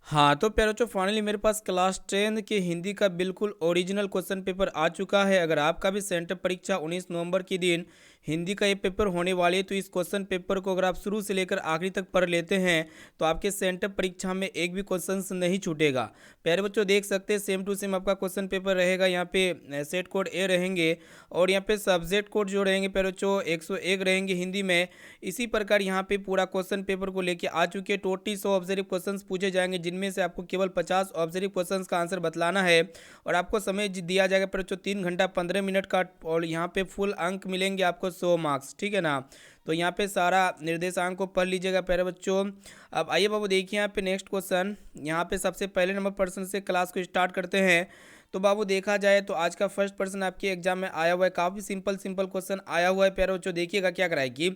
हाँ तो प्यारे बच्चों, फाइनली मेरे पास क्लास 10 के हिंदी का बिल्कुल ओरिजिनल क्वेश्चन पेपर आ चुका है। अगर आपका भी सेंटर परीक्षा 19 नवंबर के दिन हिंदी का ये पेपर होने वाली है, तो इस क्वेश्चन पेपर को अगर आप शुरू से लेकर आखिरी तक पढ़ लेते हैं तो आपके सेंटर परीक्षा में एक भी क्वेश्चन नहीं छूटेगा। प्यारे बच्चों, देख सकते हैं सेम टू सेम आपका क्वेश्चन पेपर रहेगा। यहाँ पे सेट कोड ए रहेंगे और यहाँ पे सब्जेक्ट कोड जो रहेंगे प्यारे बच्चों 101 रहेंगे हिंदी में। इसी प्रकार यहाँ पे पूरा क्वेश्चन पेपर को लेके आ चुके हैं। टोटली 100 ऑब्जर्व क्वेश्चंस पूछे जाएंगे, जिनमें से आपको केवल 50 ऑब्जर्व क्वेश्चंस का आंसर बतलाना है और आपको समय दिया जाएगा पर 3 घंटा 15 मिनट का। और यहाँ पे फुल अंक मिलेंगे आपको 100 मार्क्स, ठीक है ना। तो यहाँ पे सारा निर्देशांक को पढ़ लीजिएगा प्यारे बच्चों। अब आइए बाबू देखिए यहाँ पे नेक्स्ट क्वेश्चन। यहाँ पे सबसे पहले नंबर प्रश्न से क्लास को स्टार्ट करते हैं। तो बाबू देखा जाए तो आज का फर्स्ट प्रश्न आपके एग्जाम में आया हुआ है। काफ़ी सिंपल सिंपल क्वेश्चन आया हुआ है प्यारे बच्चों। देखिएगा क्या कराएगी,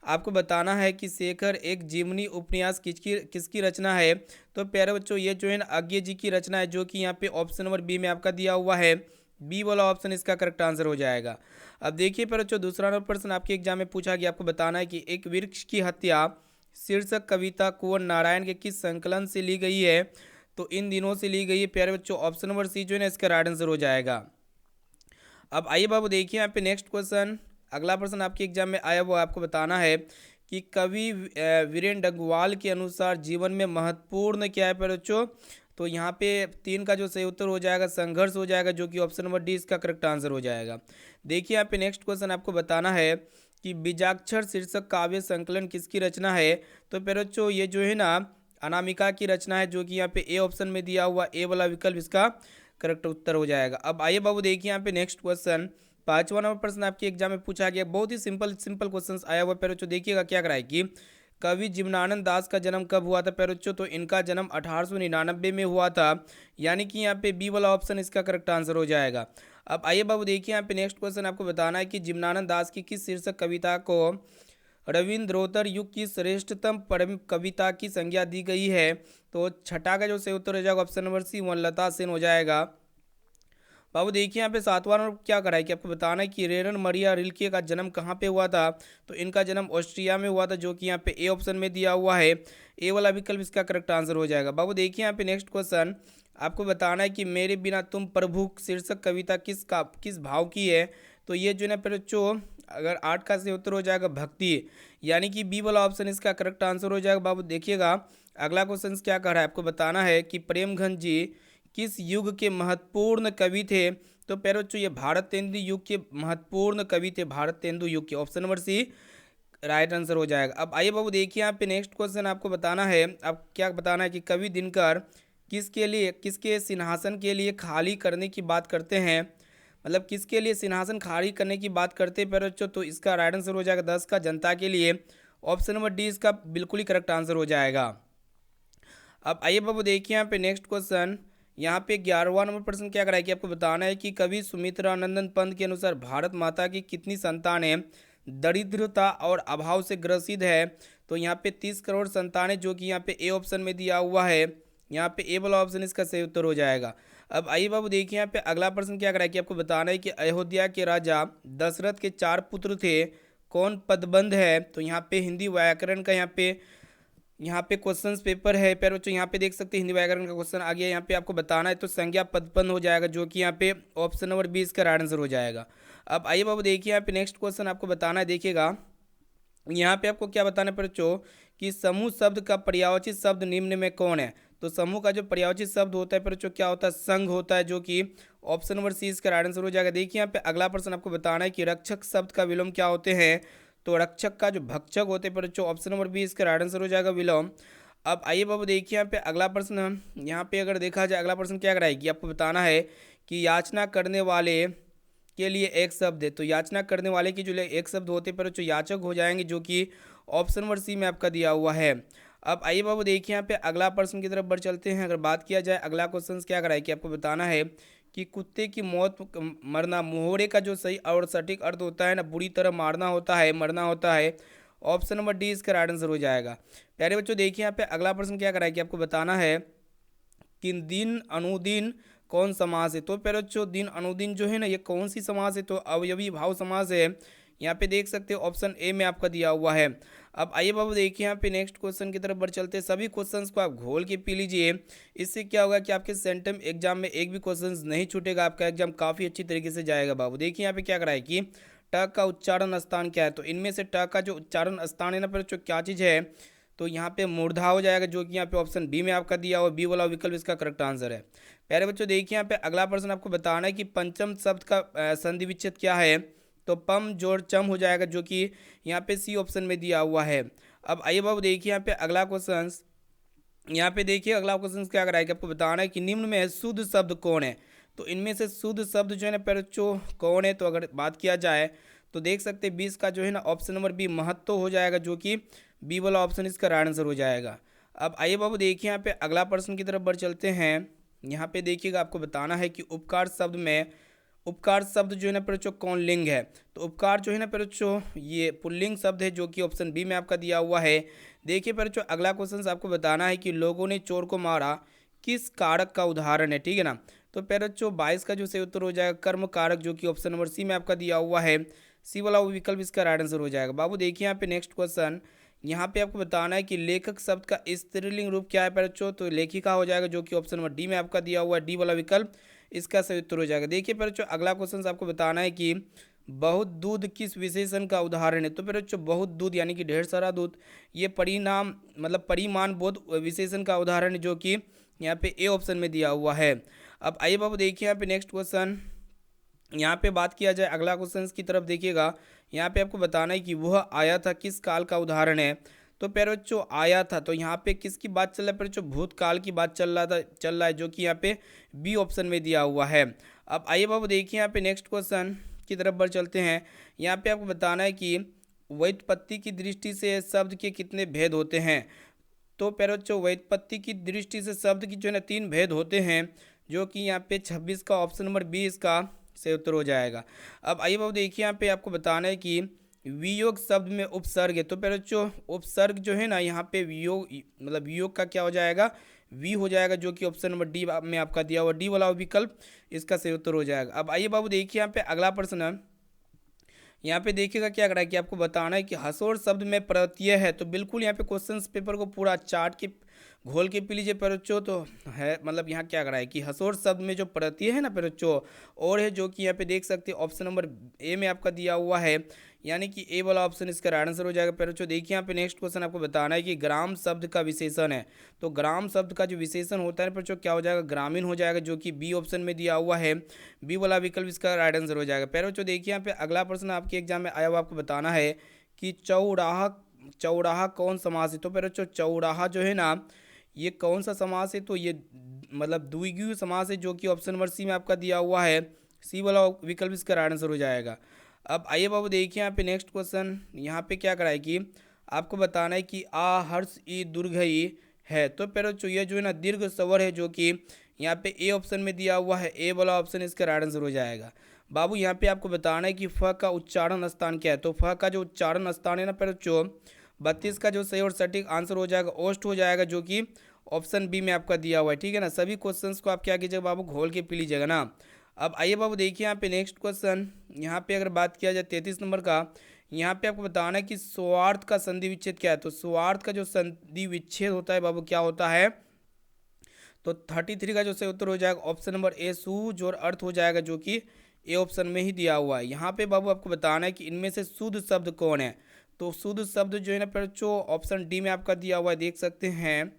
आपको बताना है कि शेखर एक जीवनी उपन्यास किसकी किसकी रचना है। तो प्यारे बच्चों ये जो है ना अज्ञे जी की रचना है, जो कि यहाँ पे ऑप्शन नंबर बी में आपका दिया हुआ है। बी वाला ऑप्शन इसका करेक्ट आंसर हो जाएगा। अब देखिए प्यारे बच्चों, दूसरा नंबर प्रश्न आपके एग्जाम में पूछा गया। आपको बताना है कि एक वृक्ष की हत्या शीर्षक कविता कुंवर नारायण के किस संकलन से ली गई है। तो इन दिनों से ली गई है प्यारे बच्चों। ऑप्शन नंबर सी जो है ना इसका राइट आंसर हो जाएगा। अब आइए बाबू देखिए यहाँ पे नेक्स्ट क्वेश्चन। अगला प्रश्न आपके एग्जाम में आया वो आपको बताना है कि कवि वीरेंद्र डगवाल के अनुसार जीवन में महत्वपूर्ण क्या है प्यारे बच्चों। तो यहाँ पे 3 का जो सही उत्तर हो जाएगा संघर्ष हो जाएगा, जो कि ऑप्शन नंबर डी इसका करेक्ट आंसर हो जाएगा। देखिए यहाँ पे नेक्स्ट क्वेश्चन आपको बताना है कि बीजाक्षर शीर्षक काव्य संकलन किसकी रचना है। तो प्यारे बच्चों ये जो है ना अनामिका की रचना है, जो कि यहाँ पे ए ऑप्शन में दिया हुआ ए वाला विकल्प इसका करेक्ट उत्तर हो जाएगा। अब आइए बाबू देखिए यहाँ पे नेक्स्ट क्वेश्चन। 5वां नंबर प्रश्न आपके एग्जाम में पूछा गया। बहुत ही सिंपल सिंपल क्वेश्चन आया हुआ पैरोचो। देखिएगा क्या कराएगी, कवि जीवनानंद दास का जन्म कब हुआ था पैरोचो। तो इनका जन्म 1899 में हुआ था, यानी कि यहाँ पे बी वाला ऑप्शन इसका करेक्ट आंसर हो जाएगा। अब आइए बाबू देखिए यहाँ पे नेक्स्ट क्वेश्चन आपको बताना है कि जीवनानंद दास की किस शीर्षक कविता को रविंद्रोत्तर युग की श्रेष्ठतम परम कविता की संज्ञा दी गई है। तो छठा का जो सही उत्तर हो जाएगा ऑप्शन नंबर सी वनलता सेन हो जाएगा। बाबू देखिए यहाँ पे 7वां नंबर क्या कराए कि आपको बताना है कि रेरन मरिया रिल्के का जन्म कहाँ पे हुआ था। तो इनका जन्म ऑस्ट्रिया में हुआ था, जो कि यहाँ पे ए ऑप्शन में दिया हुआ है। ए वाला विकल्प इसका करेक्ट आंसर हो जाएगा। बाबू देखिए यहाँ पे नेक्स्ट क्वेश्चन आपको बताना है कि मेरे बिना तुम प्रभु शीर्षक कविता किस भाव की है। तो ये जो है ना बच्चों अगर 8 का सही उत्तर हो जाएगा भक्ति, यानी कि बी वाला ऑप्शन इसका करेक्ट आंसर हो जाएगा। बाबू देखिएगा अगला क्वेश्चन क्या कर रहा है, आपको बताना है कि प्रेमघन जी किस युग के महत्वपूर्ण कवि थे। तो प्यारे बच्चों ये भारत तेंदु युग के महत्वपूर्ण कवि थे, भारत तेंदु युग के। Option number C right answer हो जाएगा। अब आइए बाबू देखिए यहाँ पे नेक्स्ट क्वेश्चन आपको बताना है। अब क्या बताना है कि कवि दिनकर किसके लिए किसके सिंहासन के लिए खाली करने की बात करते हैं, मतलब किसके लिए सिंहासन खाली करने की बात करते हैं प्यारे बच्चों। तो इसका राइट आंसर हो जाएगा 10 का जनता के लिए। ऑप्शन नंबर डी इसका बिल्कुल ही करेक्ट आंसर हो जाएगा। अब आइए बाबू देखिए यहाँ पे नेक्स्ट क्वेश्चन। यहाँ पे 11वां नंबर प्रश्न क्या कराएगी कि आपको बताना है कि कवि सुमित्रानंदन पंत के अनुसार भारत माता की कितनी संतानें दरिद्रता और अभाव से ग्रसित है। तो यहाँ पे 30 करोड़ संतानें, जो कि यहाँ पे ए ऑप्शन में दिया हुआ है। यहाँ पे ए वाला ऑप्शन इसका सही उत्तर हो जाएगा। अब आइए बाबू देखिए यहाँ पे अगला प्रश्न क्या कराएगी कि आपको बताना है कि अयोध्या के राजा दशरथ के 4 पुत्र थे, कौन पदबंध है। तो यहाँ पे हिंदी व्याकरण का यहाँ पे क्वेश्चंस पेपर है प्यारे बच्चों। यहाँ पे देख सकते हैं हिंदी व्याकरण का क्वेश्चन आ गया। यहाँ पे आपको बताना है तो संज्ञा पदबंध हो जाएगा, जो कि यहाँ पे ऑप्शन नंबर 20 का राइट आंसर हो जाएगा। अब आइए बाबू देखिए यहाँ पे नेक्स्ट क्वेश्चन आपको बताना है। देखिएगा यहाँ पे आपको क्या बताना है बच्चों कि समूह शब्द का पर्यायवाची शब्द निम्न में कौन है। तो समूह का जो पर्यायवाची शब्द होता है बच्चों क्या होता है, संघ होता है, जो कि ऑप्शन नंबर सी इसका राइट आंसर हो जाएगा। देखिए यहाँ पे अगला प्रश्न आपको बताना है कि रक्षक शब्द का विलोम क्या होते हैं। तो रक्षक का जो भक्षक होते हैं बच्चों, ऑप्शन नंबर बी इसका राइट आंसर हो जाएगा विलोम। अब आइए बाबू देखिए यहाँ पे अगला प्रश्न। यहाँ पे अगर देखा जाए अगला प्रश्न क्या कराएगी, आपको बताना है कि याचना करने वाले के लिए एक शब्द है। तो याचना करने वाले की जो एक शब्द होते पर जो याचक हो जाएंगे, जो कि ऑप्शन नंबर सी में आपका दिया हुआ है। अब आइए बाबू देखिए यहाँ पे अगला प्रश्न की तरफ बढ़ चलते हैं। अगर बात किया जाए अगला क्वेश्चन क्या कराए कि आपको बताना है कि कुत्ते की मौत मरना मुहावरे का जो सही और सटीक अर्थ होता है ना, बुरी तरह मारना होता है, मरना होता है। ऑप्शन नंबर डी इसका राइट आंसर हो जाएगा। प्यारे बच्चों देखिए यहाँ पे अगला प्रश्न क्या कराए कि आपको बताना है कि दिन अनुदिन कौन समास है। तो प्यारे बच्चों दिन अनुदिन जो है ना ये कौन सी समास है। तो अवयवी भाव समास है। यहाँ पे देख सकते हो ऑप्शन ए में आपका दिया हुआ है। अब आइए बाबू देखिए यहाँ पे नेक्स्ट क्वेश्चन की तरफ बढ़ चलते हैं। सभी क्वेश्चंस को आप घोल के पी लीजिए, इससे क्या होगा कि आपके सेंटम एग्जाम में एक भी क्वेश्चंस नहीं छूटेगा, आपका एग्जाम काफ़ी अच्छी तरीके से जाएगा बाबू। देखिए यहाँ पे क्या करा है कि ट का उच्चारण स्थान क्या है, तो इनमें से ट का जो उच्चारण स्थान है ना पर जो क्या चीज़ है, तो यहाँ पे मूर्धा हो जाएगा, जो कि यहाँ पे ऑप्शन बी में आपका दिया हुआ, बी वाला विकल्प इसका करेक्ट आंसर है। प्यारे बच्चों देखिए यहाँ पे अगला प्रश्न आपको बताना है कि पंचम शब्द का संधि विच्छेद क्या है, तो पम जोड़ चम हो जाएगा, जो कि यहाँ पे सी ऑप्शन में दिया हुआ है। अब आइए बाबू देखिए यहाँ पे अगला क्वेश्चन, यहाँ पे देखिए अगला क्वेश्चन क्या कराएगा कि आपको बताना है कि निम्न में शुद्ध शब्द कौन है, तो इनमें से शुद्ध शब्द जो है ना बच्चों कौन है, तो अगर बात किया जाए तो देख सकते हैं 20 का जो है ना ऑप्शन नंबर बी महत्व हो जाएगा, जो कि बी वाला ऑप्शन इसका राइट आंसर हो जाएगा। अब आइए बाबू देखिए यहाँ पे अगला प्रश्न की तरफ बढ़ चलते हैं। यहाँ पे देखिएगा आपको बताना है कि उपकार शब्द में उपकार शब्द जो है ना बच्चों कौन लिंग है, तो उपकार जो है ना बच्चों ये पुल्लिंग शब्द है, जो कि ऑप्शन बी में आपका दिया हुआ है। देखिए बच्चों अगला क्वेश्चन आपको बताना है कि लोगों ने चोर को मारा किस कारक का उदाहरण है, ठीक है ना। तो बच्चों 22 का जो सही उत्तर हो जाएगा कर्म कारक, जो कि ऑप्शन नंबर सी में आपका दिया हुआ है, सी वाला विकल्प इसका राइट आंसर हो जाएगा। बाबू देखिए यहाँ पे नेक्स्ट क्वेश्चन, यहाँ पे आपको बताना है कि लेखक शब्द का स्त्रीलिंग रूप क्या है बच्चों, तो लेखिका हो जाएगा, जो कि ऑप्शन नंबर डी में आपका दिया हुआ है, डी वाला विकल्प इसका सही उत्तर हो जाएगा। देखिए बच्चों अगला क्वेश्चन आपको बताना है कि बहुत दूध किस विशेषण का उदाहरण है, तो बच्चों बहुत दूध यानी कि ढेर सारा दूध, ये परिणाम मतलब परिमाण बोध विशेषण का उदाहरण है, जो कि यहाँ पे ए ऑप्शन में दिया हुआ है। अब आइए बाबू देखिए यहाँ पे नेक्स्ट क्वेश्चन, यहाँ पे बात किया जाए अगला क्वेश्चन की तरफ देखिएगा, यहाँ पे आपको बताना है कि वह आया था किस काल का उदाहरण है, तो प्यारे बच्चों आया था, तो यहाँ पे किसकी बात चल रहा है प्यारे बच्चों, भूतकाल की बात चल रहा है, जो कि यहाँ पे बी ऑप्शन में दिया हुआ है। अब आइए बाबू देखिए यहाँ पे नेक्स्ट क्वेश्चन की तरफ बढ़ चलते हैं। यहाँ पे आपको बताना है कि व्युत्पत्ति की दृष्टि से शब्द के कितने भेद होते हैं, तो प्यारे बच्चों व्युत्पत्ति की दृष्टि से शब्द की जो है ना 3 भेद होते हैं, जो कि यहाँ पे 26 का ऑप्शन नंबर बी इसका सही उत्तर हो जाएगा। अब आइए बाबू देखिए यहाँ पे आपको बताना है कि वियोग शब्द में उपसर्ग है, तो पहले जो उपसर्ग जो है ना यहाँ पे वियोग मतलब वियोग का क्या हो जाएगा, वी हो जाएगा, जो कि ऑप्शन नंबर डी में आपका दिया हुआ डी वाला विकल्प इसका सही उत्तर हो जाएगा। अब आइए बाबू देखिए यहाँ पे अगला प्रश्न, यहाँ पे देखिएगा क्या करा है कि आपको बताना है कि हसोर शब्द में प्रत्यय है, तो बिल्कुल यहाँ पे क्वेश्चन पेपर को पूरा चार्ट के घोल के पी लीजिए बच्चों, तो है मतलब यहाँ क्या करा है कि हसोर शब्द में जो प्रत्यय है ना बच्चों और है, जो कि यहाँ पे देख सकते हैं ऑप्शन नंबर ए में आपका दिया हुआ है, यानी कि ए वाला ऑप्शन इसका राइट आंसर हो जाएगा। बच्चों देखिए यहाँ पे नेक्स्ट क्वेश्चन आपको बताना है कि ग्राम शब्द का विशेषण है, तो ग्राम शब्द का जो विशेषण होता है बच्चों क्या हो जाएगा, ग्रामीण हो जाएगा, जो कि बी ऑप्शन में दिया हुआ है, बी वाला विकल्प इसका राइट आंसर हो जाएगा। बच्चों देखिए यहाँ पे अगला प्रश्न आपके एग्जाम में आया हुआ, आपको बताना है कि चौराहा चौराहा कौन समास है, तो बच्चों चौराहा जो है ना ये कौन सा समास है, तो ये मतलब द्विगु समास है, जो कि ऑप्शन नंबर सी में आपका दिया हुआ है, सी वाला विकल्प इसका राइट आंसर हो जाएगा। अब आइए बाबू देखिए यहाँ पे नेक्स्ट क्वेश्चन, यहाँ पे क्या कराए कि आपको बताना है कि आ हर्ष ई दुर्घई है, तो बच्चों ये जो है ना दीर्घ स्वर है, जो कि यहाँ पे ए ऑप्शन में दिया हुआ है, ए वाला ऑप्शन इसका राइट आंसर हो जाएगा। बाबू यहाँ पे आपको बताना है कि फ का उच्चारण स्थान क्या है, तो फ का जो उच्चारण स्थान है ना बच्चों 32 का जो सही और सटीक आंसर हो जाएगा ओस्ट हो जाएगा, जो कि ऑप्शन बी में आपका दिया हुआ है, ठीक है ना। सभी क्वेश्चंस को आप क्या कीजिएगा बाबू घोल के पी लीजिएगा ना। अब आइए बाबू देखिए यहाँ पे नेक्स्ट क्वेश्चन, यहाँ पे अगर बात किया जाए 33 नंबर का, यहाँ पे आपको बताना है कि स्वार्थ का संधि विच्छेद क्या है, तो स्वार्थ का जो संधि विच्छेद होता है बाबू क्या होता है, तो 33 का जो सही उत्तर हो जाएगा ऑप्शन नंबर ए सु जोर अर्थ हो जाएगा, जो कि ए ऑप्शन में ही दिया हुआ है। यहाँ पे बाबू आपको बताना है कि इनमें से शुद्ध शब्द कौन है, तो शुद्ध शब्द जो है ना बच्चों ऑप्शन डी में आपका दिया हुआ है, देख सकते हैं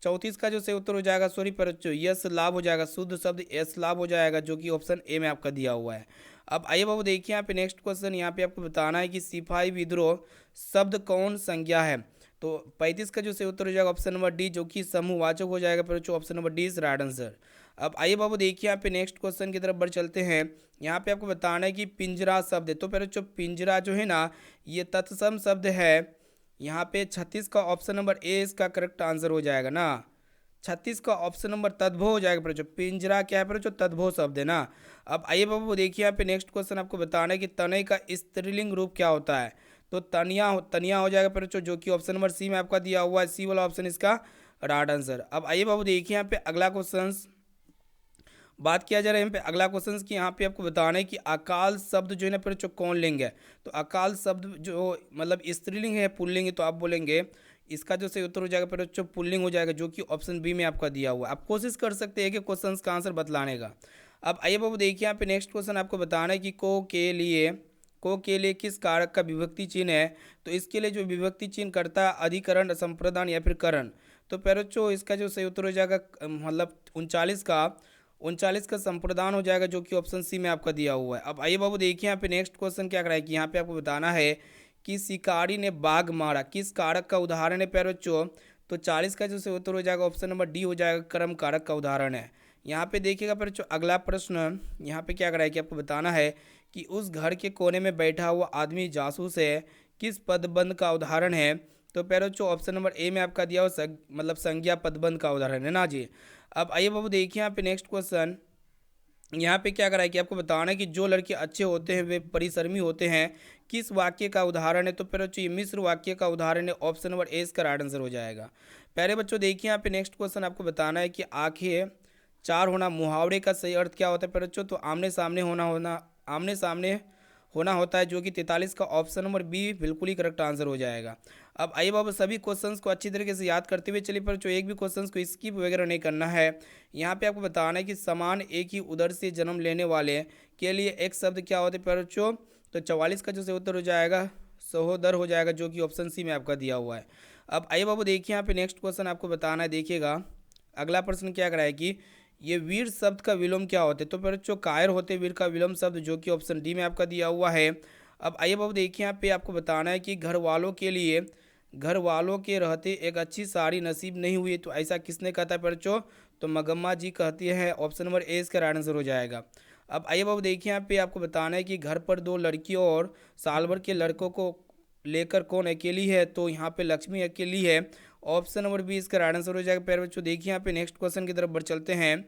34 का जो सही उत्तर हो जाएगा, सॉरी बच्चों यस लाभ हो जाएगा, शुद्ध शब्द यस लाभ हो जाएगा, जो कि ऑप्शन ए में आपका दिया हुआ है। अब आइए बाबू देखिए यहाँ पे नेक्स्ट क्वेश्चन, यहाँ पे आपको बताना है कि सिपाही विद्रोह शब्द कौन संज्ञा है, तो 35 का जो सही उत्तर हो जाएगा ऑप्शन नंबर डी, जो कि समूहवाचक हो जाएगा बच्चों, option number D is right answer. अब आइए बाबू देखिए यहाँ पे नेक्स्ट क्वेश्चन की तरफ बढ़ चलते हैं। यहाँ पे आपको बताना है कि पिंजरा शब्द है, तो बच्चों पिंजरा जो है ना ये तत्सम शब्द है, यहाँ पे 36 का ऑप्शन नंबर ए इसका करेक्ट आंसर हो जाएगा ना, 36 का ऑप्शन नंबर तद्भव हो जाएगा बच्चों, पिंजरा क्या है बच्चों तद्भव शब्द है ना। अब आइए बाबू देखिए यहाँ पे नेक्स्ट क्वेश्चन आपको बताना है कि तनय का स्त्रीलिंग रूप क्या होता है, तो तनिया हो जाएगा बच्चों, जो कि ऑप्शन नंबर सी में आपका दिया हुआ है, सी वाला ऑप्शन इसका राइट आंसर। अब आइए बाबू देखिए यहाँ पे अगला क्वेश्चन, बात किया जा रहा है यहाँ पे अगला क्वेश्चन की, यहाँ पे आपको बताना है कि अकाल शब्द जो है ना फिर जो कौन लेंगे। तो अकाल शब्द जो मतलब स्त्रीलिंग है पुल्लिंग है, तो आप बोलेंगे इसका जो सही उत्तर हो जाएगा फिर जो पुल्लिंग हो जाएगा, जो कि ऑप्शन बी में आपका दिया हुआ है। आप कोशिश कर सकते हैं कि क्वेश्चन का आंसर बतलाने का। अब आइए बाबू देखिए यहाँ पे नेक्स्ट क्वेश्चन आपको बताना है कि को के लिए किस कारक का विभक्ति चिन्ह है। तो इसके लिए जो विभक्ति चिन्ह करता है अधिकरण, संप्रदान या फिर करण। तो पैरोचो इसका जो सही उत्तर हो जाएगा मतलब 39 का संप्रदान हो जाएगा, जो कि ऑप्शन सी में आपका दिया हुआ है। अब आइए बाबू देखिए यहाँ पे नेक्स्ट क्वेश्चन क्या कराए कि यहाँ पे आपको बताना है कि शिकारी ने बाघ मारा किस कारक का उदाहरण है पैरोचो। तो 40 का जो सही उत्तर हो जाएगा ऑप्शन नंबर डी हो जाएगा, कर्म कारक का उदाहरण है। यहाँ पे देखिएगा पैरोचो अगला प्रश्न यहाँ पे क्या कराए कि आपको बताना है कि उस घर के कोने में बैठा हुआ आदमी जासूस है किस पदबंध का उदाहरण है। तो पैरोचो ऑप्शन नंबर ए में आपका दिया हुआ मतलब संज्ञा पदबंध का उदाहरण है ना जी। अब आइए बाबू देखिए यहाँ पे नेक्स्ट क्वेश्चन, यहाँ पे क्या करा है कि आपको बताना है कि जो लड़के अच्छे होते हैं वे परिश्रमी होते हैं किस वाक्य का उदाहरण है। तो फिर बच्चों ये मिश्र वाक्य का उदाहरण है, ऑप्शन नंबर ए इसका राइट आंसर हो जाएगा। पहले बच्चों देखिए यहाँ पे नेक्स्ट क्वेश्चन आपको बताना है कि आंखें चार होना मुहावरे का सही अर्थ क्या होता है। फिर बच्चों तो आमने सामने होना होता है, जो कि 43 का ऑप्शन नंबर बी बिल्कुल ही करेक्ट आंसर हो जाएगा। अब आइए बाबा सभी क्वेश्चंस को अच्छी तरीके से याद करते हुए चलिए, पर जो एक भी क्वेश्चंस को स्किप वगैरह नहीं करना है। यहाँ पे आपको बताना है कि समान एक ही उदर से जन्म लेने वाले के लिए एक शब्द क्या होते हैं पर बच्चों। तो 44 का जो सही उत्तर हो जाएगा सहोदर हो जाएगा, जो कि ऑप्शन सी में आपका दिया हुआ है। अब आइए बाबू देखिए यहाँ पे नेक्स्ट क्वेश्चन आपको बताना है, देखिएगा अगला प्रश्न क्या कराए कि ये वीर शब्द का विलोम क्या होते हैं। तो फिर जो कायर होते वीर का विलोम शब्द, जो कि ऑप्शन डी में आपका दिया हुआ है। अब आइए बाबू देखिए यहाँ पे आपको बताना है कि घर वालों के रहते एक अच्छी साड़ी नसीब नहीं हुई, तो ऐसा किसने कहता है बच्चों। तो मगम्मा जी कहती है, ऑप्शन नंबर ए इसका राइट आंसर हो जाएगा। अब आइए बाबू देखिए यहाँ पे आपको बताना है कि घर पर दो लड़कियों और साल भर के लड़कों को लेकर कौन अकेली है। तो यहाँ पे लक्ष्मी अकेली है, ऑप्शन नंबर बी इसका राइट आंसर हो जाएगा। प्यारे बच्चों देखिए यहाँ पे नेक्स्ट क्वेश्चन की तरफ बढ़ चलते हैं।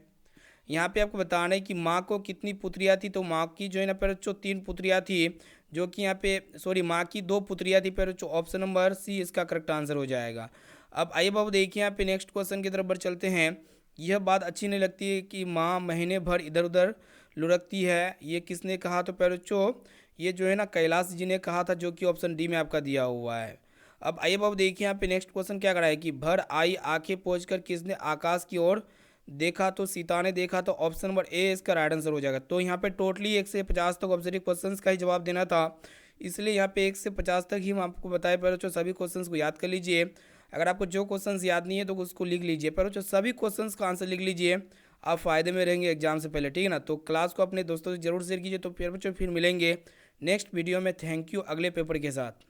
यहाँ पे आपको बताना है कि माँ को कितनी पुत्रियाँ थी। तो माँ की जो है ना प्यारे बच्चों 3 पुत्रियाँ थी, जो कि यहाँ पे माँ की 2 पुत्रियाँ थी प्यारे बच्चों, ऑप्शन नंबर सी इसका करेक्ट आंसर हो जाएगा। अब आइए बाबू देखिए यहाँ पे नेक्स्ट क्वेश्चन की तरफ बढ़ चलते हैं। यह बात अच्छी नहीं लगती है कि माँ महीने भर इधर उधर लुढ़कती है, ये किसने कहा। तो प्यारे बच्चों ये जो है ना कैलाश जी ने कहा था, जो कि ऑप्शन डी में आपका दिया हुआ है। अब आइए बाबू देखिए यहाँ पे नेक्स्ट क्वेश्चन क्या कराए कि भर आई आंखें पोंछकर किसने आकाश की ओर देखा। तो सीता ने देखा, तो ऑप्शन नंबर ए इसका राइट आंसर हो जाएगा। तो यहाँ पे टोटली 1 से 50 तक ऑब्जेक्टिव क्वेश्चंस का ही जवाब देना था, इसलिए यहाँ पे 1 से 50 तक ही हम आपको बताए। पर बच्चों सभी क्वेश्चंस को याद कर लीजिए। अगर आपको जो क्वेश्चंस याद नहीं है तो उसको लिख लीजिए, पर बच्चों सभी क्वेश्चंस का आंसर लिख लीजिए, आप फायदे में रहेंगे एग्जाम से पहले, ठीक है ना। तो क्लास को अपने दोस्तों से जरूर शेयर कीजिए। तो फिर बच्चों फिर मिलेंगे नेक्स्ट वीडियो में। थैंक यू अगले पेपर के साथ।